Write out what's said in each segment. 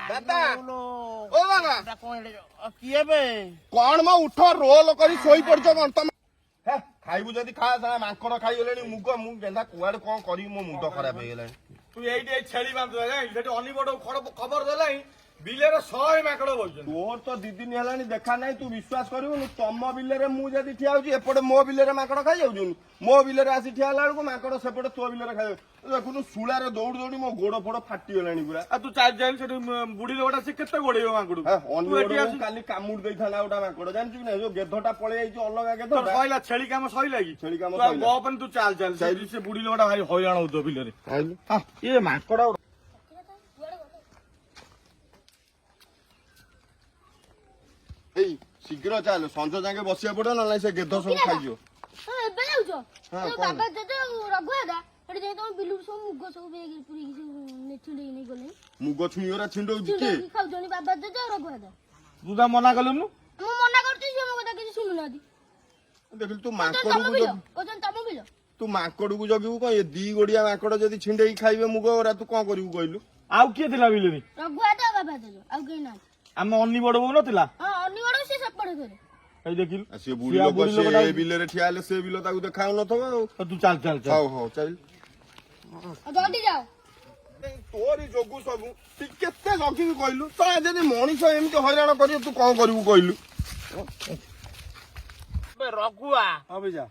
दादा ओ दादा किए बे कौन म उठ रोल करी सोई पड़छ कौन तुम हे खाइबु जदी खा साला मांकड़ खाई गेलेनी मुग मु गेंदा कुआड कोन करी मो मुंड खराब हे गेलानी तू एइटे छेली बांध जाई सेठी अनी बड खबर देलाई बिलेरे 100 मांकड़ बइछन तोर तो दी दिन हेलानी देखा नाही तू विश्वास करिवनु तम बिलेरे मु जदी ठिया होची एपटे मो बिलेरे मांकड़ खाई जाउछन मो बिलेरे आसी ठिया लाड़ को मांकड़ सेपटे तो बिलेरे खाई देखुनु सुलारे दौड़ दौड़ी मो गोड़ फोड़ फाटी गेलानी पूरा आ तू चार जाई सेठी बुढी लोटा से केते गोडेयो मांकड़ तू एटी काली कामुड़ देइथाला ओटा मांकड़ जानछु कि नै जो गेधटा पळे आइछ अलगा गेधटा कहला छेली काम सही लागी छेली काम सही गपन तू चाल चाल से बुढी लोटा भाई हयरान होतो बिलेरे हां ये मांकड़ एई शीघ्र चाल संजो जाके बसिया पड़ो ना से गेध सब खाइयो एबे जाउछो तो बाबा दे रघुआदा एडी जाई तुम बिलु सब मुग सब बेग पुरी नेठिले नै गले मुग छुइयोरा छिंडौ के खाउ जनी बाबा दे रघुआदा तू ता मना कलु नु मु मना करती जे मो कथा किछ सुनु नादी देखिल तू मांकड़ को ओजन तम बिलो तू मांकड़ को जगिबू को ये दी गोड़िया मांकड़ जदी छिंडेई खाइबे मुग ओरा तू कोन करिवू कहलु आउ के दिला बिलेरी रघुआदा बाबा दे आउ के ना हम अन्नी बड़ बो नथिला हां अन्नी बड़ से सब पड़े करे ए देखिल से बुढ़ी लोग से बिलेरे ठियाले से बिलो ताकू देखाउ नथबो तू चल चल चल हां हां चल जल्दी जाओ तोरी जोगु सबु ती केते जगिबी कहलु तो जदी मनीष एमती हैरान करियो तू कोन करिवू कहलु बे रघुआ अबे जा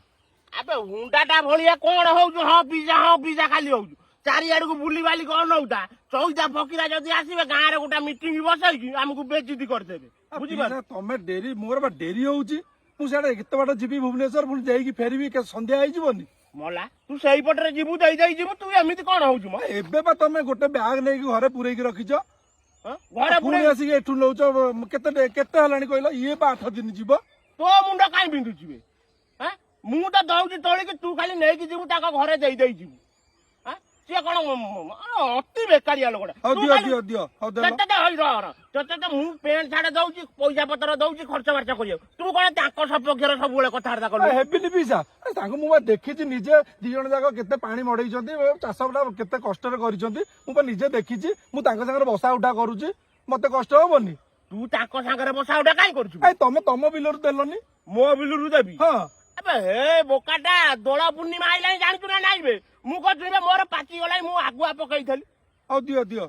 अबे हुंडाटा भलिया कोन होउ हां पिजा खाली होउ चारियाड़ को बुली बाली कौन नौटा चौदा फकीरा जदि आसीबे गाँ रे गोटा मीटिंग बसैकी हमको बेइज्जती करदेबे बुझिबा तमे डेरी मोर बा डेरी होउची मु सेडा केते बाटा जीबी भुवनेश्वर पुन जाई की फेरबी के संध्या आइ जीवनी मला तू सही पटरे जीबू दई जीबू तू एमिति कोन होउछु म एबे बा तमे गोटे बैग नै की घरे पुरै की रखिछ घरे पुरै आसी के एठु लौच केते केते हलानी कहला ये बा 8 दिन जीव तो मुंडा काई बिंदुची बे हैं मु त दउची तोली की तू खाली नै की जीबू ताका घरे दई जीबू से कौन अति बेकारिया लोक दियो दियो मु पेंट सार्ट दउची पैसा पत्र दउची खर्च बार्च करियो तू कौन ताको सपक्षर सब बेले कथार्ता कलु हेबिनी पिसा ताको मु देखिछि निजे दी जण जाक केते पानी मडैछंती चाषटा केते कष्ट रे करिछंती मु निजे देखिछि मु तांको संगे बसा उठा करूछि मते कष्ट होबनी तू ताको संगे बसा उठा काई करछु ए तमे तम बिलरु देलनी मो बिलरु देबी हां अबे हे बोकाटा दोला पूर्णिमा आइलानी जानछु ना नाइबे मु कहछु मोर पाची गलाई मु आगुआ पकैथली औ दियो दियो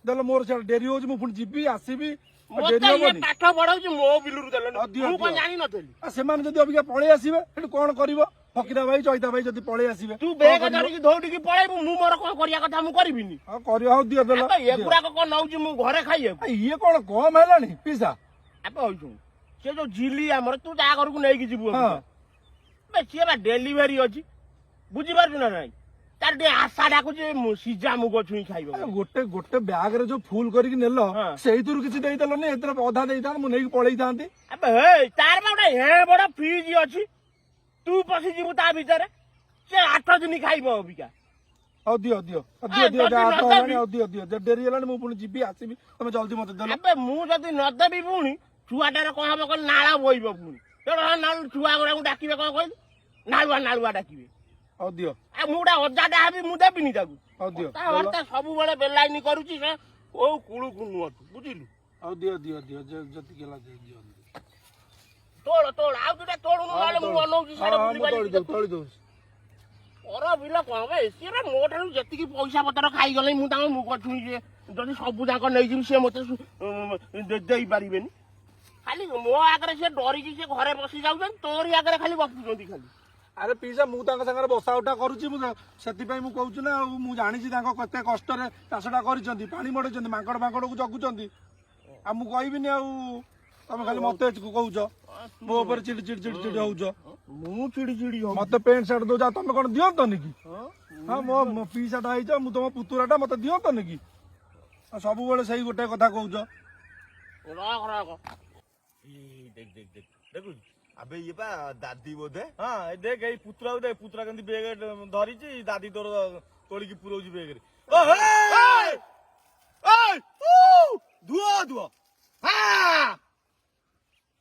देलो मोर से डेरी होज मु पुन जीबी आसीबी डेरी होबनी पाठ पढाउछु मो बिलरु देलनी मु कोन जानि नथली आ सेमान जदी अबिका पळे आसीबे एटु कोन करबो फकीरा भाई चैता भाई जदी पळे आसीबे तू बेग धरि की धौडी की पळैबु मु मोर कोन करिया कथा मु करबिनी हां करियो हौ दियो देलो ए गुरा को कोन नौची मु घरे खाइए ये कोन कम हेलानी पिसा अबे होइछु से जो जिली हमर तू जा घर को नै की जीबु हां बे से बा डेलीवरी अछि बुझि पारछु ना नाही तार दे आशा डाकु जे सिजा मुग छुई खाइबो गोटे गोटे बैग रे जो फुल करके नेलो सेहितुर किछि देई देलनी एतर अधा देई थान मु नै की पळै थांती अबे हे तार बाटा हे बडा फ्रिज अछि तू पसी जीबु ता भीतर से 8 दिन खाइबो अबिका औ दियो दियो दियो दियो जा तो हलानी औ दियो दियो डेरी हलानी मु पुनी जीबी आसीबी तमे जल्दी मते देलो अबे मु जदी न देबी पुनी छुआटार कोन हबो कोन नाळा बोइबो पुनी तेरा नाळ छुआ गुरा डाकिबे कोन कहली नाळुआ डाकिबे औ दियो आ मुडा अजाडा हबी मु देबिनी ताकू औ दियो ता हरता सब बेले बेलाइनी करूची से ओ कुळु कुनु बुझिलु औ दियो दियो दियो जति केला दे दियो तोड़ आउ दुटा तोड़नु नाले मु अनौची सारा बुली बाली तोड़ी दो ओरा बिला कोन बे सिरा मोठानु जति की पैसा पत्र खाई गलै मु तांग मुग छुई जे जदी सब जाक नै जिम से मते देई पारिबेनी खाली मो आगरे से डरी की से घरे बसी जाउछन तोरी आगरे खाली बपुछंती खाली अरे पिजा मु तांग संगे बसा उठा करूची मु सेति पई मु कहउछु ना मु जानि छी तांग कते कष्ट रे चाषटा करिसंती पानी मडैसंती मांकड़ मांकड़ को जगुचंती आ मु कहबिनी आ तमे खाली मते कहउछ मो ऊपर चिड़ चिड़ चिड़ चिड़ होउछ मु चिड़ी चिड़ी हो मते पेंट शर्ट दो जा तमे कोन दियंतनी की हां मो पीसाटा आइछ मु तम पुतुराटा मते दियंतनी की आ सब बेले सही गोटे कथा कहउछ राख राख देख देख देख देखु अबे ये बा दादी बोधे हां ए देख ए पुतरा दे पुतरा कंदी बेग धरी छी दादी तोर तोली की पुरौजी बेग रे ओ ए दुआ दुआ हां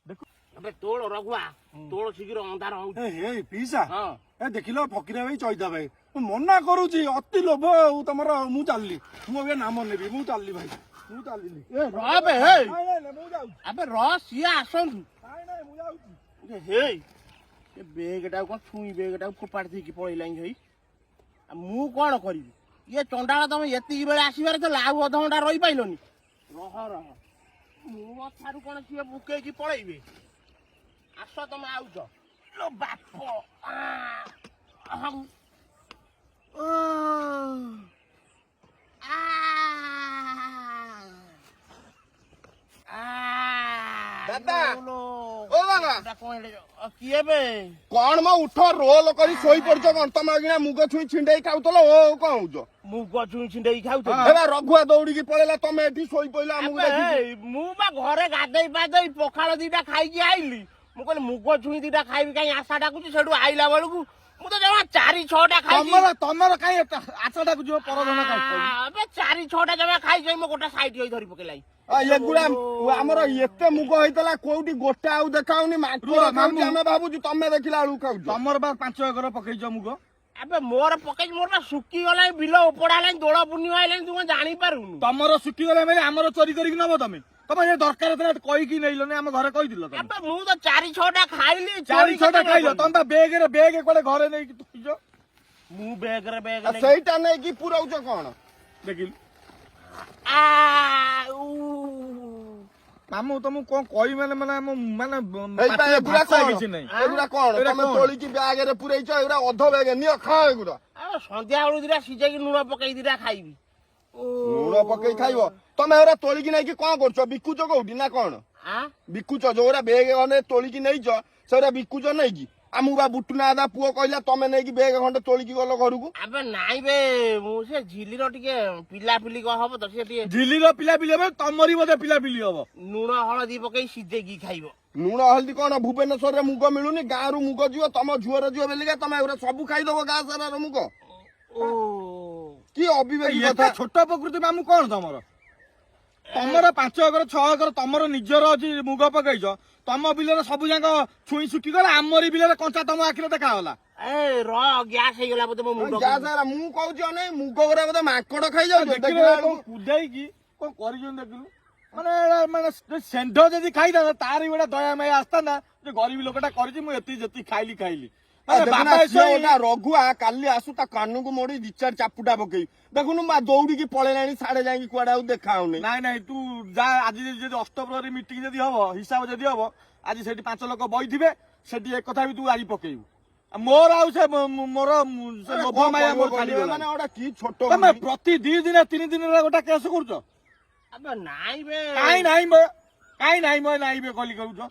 देखो अबे तोड़ रघुआ तोड़ शीघ्र अंधार हो ए पीसा हां ए देखिलो फकीरा भाई चैता भाई मु मना करूची अति लोभ तमरा मु चालली मु नाम नेबी मु चालली भाई ମୁଁ ଚାଲିଲି। ରହ ବେ ହେଇ ନାଇଁ ମୁଁ ଯାଉଛି। ଆବେ ରହ ସିଏ ଆସନ୍ତୁ ନାଇଁ ମୁଁ ଯାଉଛି। ହେଇ ଏ ବେଗଟାକୁ କଣ ଛୁଇଁ ବେଗଟାକୁ ଫୋପାଡ଼ି ଦେଇକି ପଳେଇଲାଣି ହେଇ ଆଉ ମୁଁ କଣ କରିବି ଇଏ ଚଣ୍ଡାଳ ତମେ ଏତିକି ବେଳେ ଆସିବାରେ ତ ଆଉ ଅଧଘଣ୍ଟା ରହିପାରିଲନି ରହ ମୋ ଠାରୁ କଣ ସିଏ ବୁକେଇକି ପଳେଇବେ ଆସ ତମେ ଆଉଛ ଲୋ ବାପ ଦାଦା ଓ ବାବା କିଏ ବେ କଣ ମ ଉଠ ରୋଲ କରି ଶୋଇ ପଡିଛ କଣ ତମେ ଆଜ୍ଞା ମୁଗ ଛୁଇଁ ଛିଣ୍ଡେଇ ଖାଉଥିଲ ଓ କଣ ହଉଛ ମୁଗ ଛୁଇଁ ଛିଣ୍ଡେଇ ଖାଉଥିଲି ଏବେ ରଘୁଆ ଦୌଡିକି ପଳେଇଲା ତମେ ଏଠି ଶୋଇ ପଇଲ ଆମକୁ ଦେଖିକି ମୁଁ ବା ଘରେ ଗାଧେଇ ପାଧେଇ ପଖାଳ ଦିଟା ଖାଇକି ଆଇଲି ମୁଁ କହିଲି ମୁଗ ଛୁଇଁ ଦିଟା ଖାଇବି କାହିଁ ଆଶା ଡାକୁଛି ସେଠୁ ଆଇଲା ବେଳକୁ ମୁଁ ତ ଜମା 4-6ଟା ଖାଇଛି ତମର କାଇଁ ଆଶା ଡାକୁଛି ପରଧନ କାଇଁ ଏବେ 4-6ଟା ଜମା ଖାଇଛି ମୁଁ ଗୋଟେ ସାଇଡ୍ ହେଇ ଧରି ପକେଇলাই ଏଗୁଡା ଆମର ଏତେ ମୁଗ ହେଇଥିଲା କୋଉଠି ଗୋଟେ ଆଉ ଦେଖାଉନି ଆମେ ଭାବୁଛୁ ତମେ ଦେଖିଲା ବେଳକୁ ଖାଉଛ ତମର ବା 5 ଏକର ପକେଇଛ ମୁଗ ଏବେ ମୋର ପକେଇଛି ମୋର ବା ଶୁଖିଗଲାଣି ବିଲ ଉପଡା ହେଲାଣି ଦୋଳ ପୂର୍ଣ୍ଣିମା ହେଲାଣି ତୁ କଣ ଜାଣିପାରୁନୁ ତମର ଶୁଖିଗଲା ଭାଇ ଆମର ଚୋରି କରିକି ନବ ତମେ ତମେ ଏ ଦରକାର ଥିଲା କହିକି ନେଇଲନି ଆମ ଘରେ କହିଥିଲ ତମେ ଏବେ ମୁଁ ତ 4-6ଟା ଖାଇଲି 4-6ଟା ଖାଇଲ ତମେ ବା ବେଗ୍ କୁଆଡେ ଘରେ ନେଇକି ଥୋଇଛ ମୁଁ ବେଗରେ ସେଇଟା ନେଇକି ପୁରଉଛ କଣ ଦେଖିଲୁ ମାମୁଁ ତମକୁ କଣ କହିବି କିଛି ନାହିଁ ଏଗୁଡା କଣ ତମେ ତୋଳିକି ବ୍ୟାଗରେ ପୁରେଇଛ ଏଗୁଡା ଅଧ ବ୍ୟାଗ ନିଅ ଖାଅ ଏଗୁଡା ସନ୍ଧ୍ୟା ବେଳୁ ଦିଟା ସିଝେଇକି ଲୁଣ ପକେଇ ଦିଟା ଖାଇବି ଲୁଣ ପକେଇ ଖାଇବ ତମେ ଏଗୁଡା ତୋଳିକି ନେଇକି କଣ କରୁଛ ବିକୁଛ କୋଉଠି ନା କଣ ବିକୁଛ ଯୋଉରା ବେଗ ଖଣ୍ଡେ ତୋଳିକି ନେଇଛ ସେଗୁଡା ବିକୁଛ ନେଇକି ଆମକୁ ବା ବୁଟୁନା ଦାଦା ପୁଅ କହିଲା ତମେ ନେଇକି ବେଗ ଖଣ୍ଡେ ତୋଳିକି ଗଲ ଘରକୁ ଆବେ ନାଇଁ ବେ ମୁଁ ସେ ଝିଲିର ଟିକେ ପିଲାପିଲି କଣ ହବ ତ ସେ ଟିକେ ଝିଲିର ପିଲାପିଲି ହବ ତମରି ବୋଧେ ପିଲାପିଲି ହବ ଲୁଣ ହଳଦୀ ପକେଇ ସିଝେଇକି ଖାଇବ ଲୁଣ ହଳଦୀ କଣ ଭୁବନେଶ୍ୱରରେ ମୁଗ ମିଳୁନି ଗାଁରୁ ମୁଗ ଯିବ ତମ ଝୁଅର ଯିବ ବେଲିକା ତମେ ଏଗୁଡା ସବୁ ଖାଇଦବ ଗାଁ ସାରାର ମୁଗ କି ଅବିବେକୀ କଥା ଛୋଟ ପ୍ରକୃତି ମାମୁଁ କଣ ତମର 5 ଏକର 6 ଏକର ତମର ନିଜର ଅଛି ମୁଗ ପକେଇଛ ତମ ବିଲରେ ସବୁ ଯାକ ଛୁଇଁ ଶୁଖିଗଲା ଆମରି ବିଲରେ କଞ୍ଚା ତମ ଆଖିରେ ଦେଖାଗଲା ଗ୍ୟାସ୍ ହେଇଗଲା ବୋଧେ ମୋ ମୁଣ୍ଡ ମୁଁ କହୁଛି ଅନେଇ ମୁଗ ଗୁରା ବୋଧେ ମାଙ୍କଡ ଖାଇଯାଉଛି କୁଦେଇକି କଣ କରିଛନ୍ତି ଦେଖିଲୁ ମାନେ ଷେଣ୍ଢ ଯଦି ଖାଇଥାନ୍ତା ତାରି ଗୋଟେ ଦୟା ମାୟା ଆସିଥାନ୍ତା ଯେ ଗରିବ ଲୋକଟା କରିଛି ମୁଁ ଯେତିକି ଖାଇଲି ରଘୁଆ କାଲି ଆସୁ ତା କାନକୁ ମୋଡି 2-4 ଚାପୁଟା ପକେଇ ଦେଖୁନୁ ଦୌଡିକି ପଳେଇଲାଣି ସାଡେ ଯାଇକି କୁଆଡେ ଆଉ ଦେଖା ହଉନି ନାଇଁ ତୁ ଯା ଆଜି ଯଦି ଅଷ୍ଟପ୍ରହରୀ ମିଟିଂ ଯଦି ହବ ହିସାବ ଯଦି ହବ ଆଜି ସେଠି 5 ଲୋକ ବଇଥିବେ ସେଠି ଏକଥା ବି ତୁ ଆଜି ପକେଇବୁ ମୋର ଆଉ ସେ ମୋର ଲୋଭ ମାୟା ମୋର ଛାଡିଗଲା ମାନେ କି ଛୋଟ ତମେ ପ୍ରତି 2 ଦିନ 3 ଦିନରେ ଗୋଟେ କେସ୍ କରୁଛ ନାଇଁ ବେ କାଇଁ ନାଇଁ କଲି କହୁଛ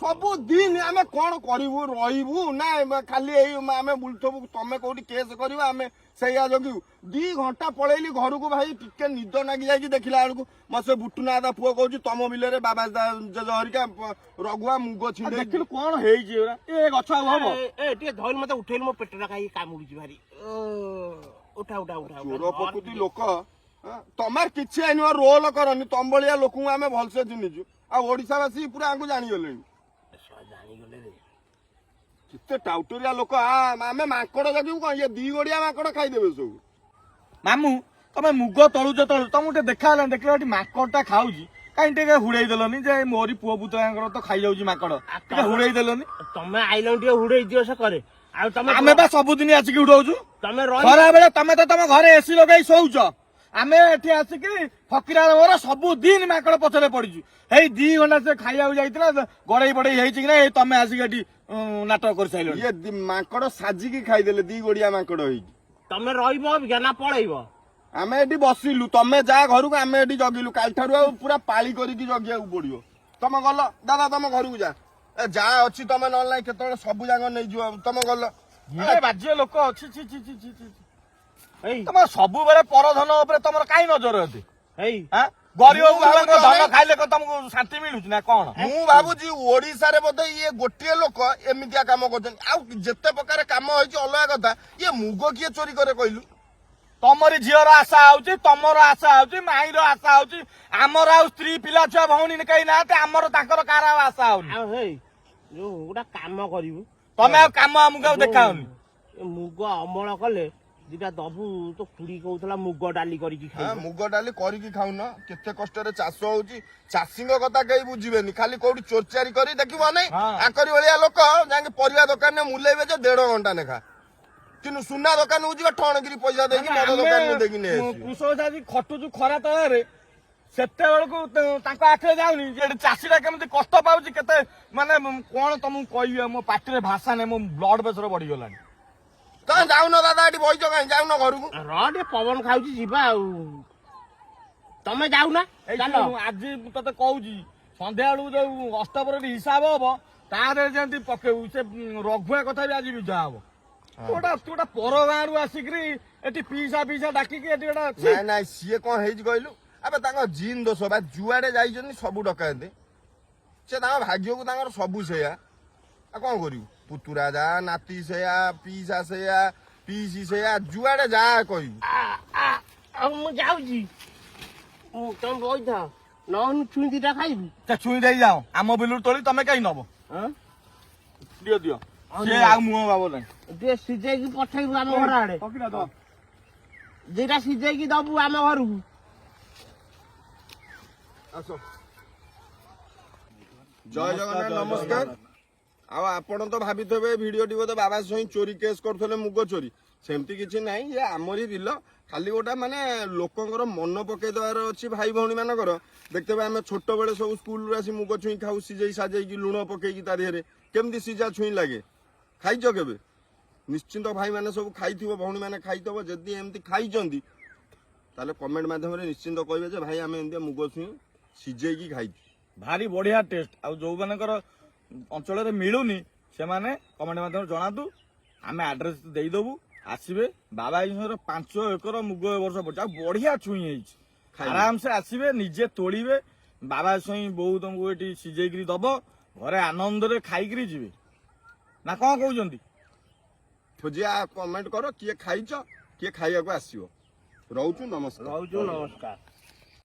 ସବୁ ଦିନ ଆମେ କଣ କରିବୁ ରହିବୁ ନା ଖାଲି ଏଇ ଆମେ ବୁଲୁଥିବୁ ତମେ କୋଉଠି କେସ୍ କରିବ ଆମେ ସେଇଆ ଜଗିବୁ 2 ଘଣ୍ଟା ପଳେଇଲି ଘରକୁ ଭାଇ ଟିକେ ନିଦ ନାଗି ଯାଇକି ଦେଖିଲା ବେଳକୁ ମତେ ବୁଟୁନା ଦାଦା ପୁଅ କହୁଛି ତମ ବିଲରେ ବାବା ଜେଜ ହରିକା ରଘୁଆ ମୁଗ ଛିଣ୍ଡେଇ ଦେଖିଲୁ କଣ ହେଇଛି ଏ ଗଛ ଆଉ ହବ ଟିକେ ଧଇଲ ମତେ ଉଠେଇଲି ମୋ ପେଟଟା ଖାଇକି କାମୁଡୁଛି ଭାରି ଉଠା ଚୋର ପ୍ରକୃତି ଲୋକ ତମର କିଛି ଆଇନୁଆ ରୋଲ କରନି ତମ ଭଳିଆ ଲୋକଙ୍କୁ ଆମେ ଭଲସେ ଚିହ୍ନିଛୁ ଆଉ ଓଡିଶାବାସୀ ପୁରା ଆଙ୍କୁ ଜାଣିଗଲେଣି କେତେ ଟାଉଟରିଆ ଲୋକ ଆମେ ମାଙ୍କଡ ଜଗିବୁ କଣ ଇଏ 2 ଗୋଡିଆ ମାଙ୍କଡ ଖାଇଦେବେ ସବୁ ମାମୁଁ ତମେ ମୁଗ ତଳୁଛ ତମକୁ ଟିକେ ଦେଖା ହେଲାନି ଦେଖିଲା ଏଠି ମାଙ୍କଡଟା ଖାଉଛି କାହିଁ ଟିକେ ହୁଡେଇ ଦେଲନି ଯେ ମୋରି ପୁଅ ପୁତୁରାଙ୍କର ତ ଖାଇଯାଉଛି ମାଙ୍କଡ ଟିକେ ହୁଡେଇ ଦେଲନି ତମେ ଆଇଲନି ଟିକେ ହୁଡେଇ ଦିଅ ସେ କରେ ଆଉ ତମେ ଆମେ ବା ସବୁଦିନ ଆସିକି ଉଠଉଛୁ ତମେ ଖରା ବେଳେ ତମେ ତ ତମ ଘରେ ଏସି ଲଗେଇ ଶୋଉଛ ଆମେ ଏଠି ଆସିକି ଫକିରା ମୋର ସବୁଦିନ ମାଙ୍କଡ ପଛରେ ପଡିଛୁ ଏଇ 2 ଘଣ୍ଟା ସେ ଖାଇବାକୁ ଯାଇଥିଲା ଗଡେଇ ବଡେଇ ହେଇଛି କି ନା ତମେ ଆସିକି ଏଠି ନାଟକ କରିସାରିଲଣି ଇଏ ମାଙ୍କଡ ସାଜିକି ଖାଇଦେଲେ 2 ଗୋଡିଆ ମାଙ୍କଡ ହେଇକି ତମେ ରହିବ ନା ପଳେଇବ ଆମେ ଏଠି ବସିଲୁ ତମେ ଯା ଘରକୁ ଆମେ ଏଠି ଜଗିଲୁ କାଲିଠାରୁ ଆଉ ପୁରା ପାଳି କରିକି ଜଗିବାକୁ ପଡିବ ତମେ ଗଲ ଦାଦା ତମ ଘରକୁ ଯାହା ଅଛି ତମେ ନହେଲେ ନାଇଁ କେତେବେଳେ ସବୁ ଯାକ ନେଇଯିବ ତମେ ଗଲ ବାଜ୍ୟ ଲୋକ ଅଛି ତମର ସବୁବେଳେ ପରଧନ ଉପରେ ତମର କାଇଁ ନଜର ଅଛି ଗରିବ ଧନ ଖାଇଲେ ତମକୁ ଶାନ୍ତି ମିଳୁଛି ନା କଣ ମୁଁ ଭାବୁଛି ଓଡିଶାରେ ବୋଧେ ଇଏ ଗୋଟିଏ ଲୋକ ଏମିତିଆ କାମ କରୁଛନ୍ତି ଆଉ ଯେତେ ପ୍ରକାର କାମ ହେଇଛି ଅଲଗା କଥା ଇଏ ମୁଗ କିଏ ଚୋରି କରେ କହିଲୁ ତମରି ଝିଅର ଆଶା ହଉଛି ତମର ଆଶା ହଉଛି ମାଇଁର ଆଶା ହଉଛି ଆମର ଆଉ ସ୍ତ୍ରୀ ପିଲା ଛୁଆ ଭଉଣୀ କେହି ନାହାନ୍ତି ଆମର ତାଙ୍କର କାହାର ଆଉ ଆଶା ହଉନି ଗୋଟେ କାମ କରିବୁ ତମେ ଆଉ କାମ ଆମକୁ ଆଉ ଦେଖାଉନି ମୁଗ ଅମଳ କଲେ ଦିଟା ଦବୁ ତ ଖୁଡି କହୁଥିଲା ମୁଗ ଡାଲି କରିକି ହଁ ଖାଇବୁ। ମୁଗ ଡାଲି କରିକି ଖାଉନ କେତେ କଷ୍ଟରେ ଚାଷ ହଉଛି ଚାଷୀଙ୍କ କଥା କେହି ବୁଝିବେନି ଖାଲି କୋଉଠି ଚୋରଚାରି କରି ଦେଖିବ ନାଇଁ ହଁ। ଆଙ୍କରି ଭଳିଆ ଲୋକ ଯାଇକି ପରିବା ଦୋକାନରେ ମୁଲେଇବେ ଯେ 1.5 ଘଣ୍ଟା ଲେଖା କିନ୍ତୁ ସୁନା ଦୋକାନକୁ ଯିବେ ଠଣକିରି ପଇସା ଦେଇକି ମଦ ଦୋକାନକୁ ଦେଇକି ନେଇ ଆସିବେ। କୃଷକ ଚାଷୀ ଖଟୁଛୁ ଖରା ତଳରେ ସେତେବେଳକୁ ତାଙ୍କ ଆଖିରେ ଯାଉନି ଯେ ଏଠି ଚାଷୀଟା କେମିତି କଷ୍ଟ ପାଉଛି କେତେ ମାନେ କଣ ତମକୁ କହିବି ମୋ ପାଟିରେ ଭାଷା ନାହିଁ ମୋ ବ୍ଲଡ ପ୍ରେସର ବଢିଗଲାଣି। ତମେ ଯାଉନ ଦାଦା ଏଠି ବଇଛ କାହିଁ ଯାଉନ ଘରକୁ ର ଟିକେ ପବନ ଖାଉଛି ଯିବା ଆଉ ତମେ ଯାଉନା ଏଇ ଚାଲ। ଶୁଣୁ, ଆଜି ମୁଁ ତତେ କହୁଛି ସନ୍ଧ୍ୟା ବେଳକୁ ଯୋଉ ଅଷ୍ଟପହରୀ ହିସାବ ହବ ତାରେ ଯେମିତି ପକେଇବୁ ସେ ରଘୁଆ କଥା ବି ଆଜି ବୁଝା ହବ। ତୁ ଗୋଟେ ପର ଗାଁରୁ ଆସିକିରି ଏଠି ପିସା ଡାକିକି ଏଠି ଗୋଟେ ଅଛି। ନାଇଁ ନାଇଁ ସିଏ କଣ ହେଇଛି କହିଲୁ ଆବେ ତାଙ୍କ ଜିନ୍ ଦୋଷ ବା ଯୁଆଡେ ଯାଇଛନ୍ତି ସବୁ ଡକାୟନ୍ତି ସେ ତାଙ୍କ ଭାଗ୍ୟକୁ ତାଙ୍କର ସବୁ ସେଇଆ ଆଉ କଣ କରିବୁ ପୁତୁରା ଯା ନାତି ସେଇଆ ପିସା ସେଇଆ ପିଇସି ସେଇଆ ଯୁଆଡେ ଯା କହିବୁ। ଆଉ ମୁଁ ଯାଉଛି ତମେ ରହିଥା ନହେଲେ ଛୁଇଁ ଦିଟା ଖାଇବୁ। ସେ ଛୁଇଁ ଦେଇ ଯାଅ ଆମ ବିଲରୁ ତୋଳି ତମେ କାହିଁ ନବ ଦିଅ ସେ ଆଉ ମୁହଁ ଭାବ ନାହିଁ। ଟିକେ ସିଝେଇକି ପଠେଇବୁ ଆମ ଘର ଆଡେ ଦିଟା ସିଝେଇକି ଦବୁ ଆମ ଘରକୁ। ଆସ ଜୟ ଜଗନ୍ନାଥ ନମସ୍କାର। ଆଉ ଆପଣ ତ ଭାବିଥିବେ ଭିଡିଓଟି ବୋଧେ ବାବା ସହି ଚୋରି କେସ୍ କରୁଥିଲେ ମୁଗ ଚୋରି ସେମିତି କିଛି ନାହିଁ ଇଏ ଆମରି ବିଲ ଖାଲି ଗୋଟେ ମାନେ ଲୋକଙ୍କର ମନ ପକେଇଦେବାର ଅଛି ଭାଇ ଭଉଣୀ ମାନଙ୍କର। ଦେଖିଥିବେ ଆମେ ଛୋଟବେଳେ ସବୁ ସ୍କୁଲରୁ ଆସି ମୁଗ ଛୁଇଁ ଖାଉ ସିଝେଇ ସାଜେଇକି ଲୁଣ ପକେଇକି ତା ଦେହରେ କେମିତି ସିଝା ଛୁଇଁ ଲାଗେ ଖାଇଛ କେବେ? ନିଶ୍ଚିନ୍ତ ଭାଇମାନେ ସବୁ ଖାଇଥିବ ଭଉଣୀ ମାନେ ଖାଇଥିବ ଯଦି ଏମିତି ଖାଇଛନ୍ତି ତାହେଲେ କମେଣ୍ଟ ମାଧ୍ୟମରେ ନିଶ୍ଚିନ୍ତ କହିବେ ଯେ ଭାଇ ଆମେ ଏମିତି ମୁଗ ଛୁଇଁ ସିଝେଇକି ଖାଇଛୁ। ଭାରି ବଢିଆ ଟେଷ୍ଟ। ଆଉ ଯୋଉମାନଙ୍କର ଅଞ୍ଚଳରେ ମିଳୁନି ସେମାନେ କମେଣ୍ଟ ମାଧ୍ୟମରେ ଜଣାନ୍ତୁ ଆମେ ଆଡ୍ରେସ ଦେଇଦବୁ ଆସିବେ। ବାବା ଭାଇଙ୍କର 5 ଏକର ମୁଗ ଏ ବର୍ଷ ପଡିଛି ଆଉ ବଢିଆ ଛୁଇଁ ହେଇଛି ଆରାମସେ ଆସିବେ ନିଜେ ତୋଳିବେ। ବାବା ସଇଁ ବୋଉ ତମକୁ ଏଠି ସିଝେଇକିରି ଦବ ଘରେ ଆନନ୍ଦରେ ଖାଇକିରି ଯିବେ ନା କଣ କହୁଛନ୍ତି? ଖୋଜିଆ କମେଣ୍ଟ କର କିଏ ଖାଇଛ କିଏ ଖାଇବାକୁ ଆସିବ। ରହୁଛୁ ନମସ୍କାର। ରହୁଛୁ ନମସ୍କାର।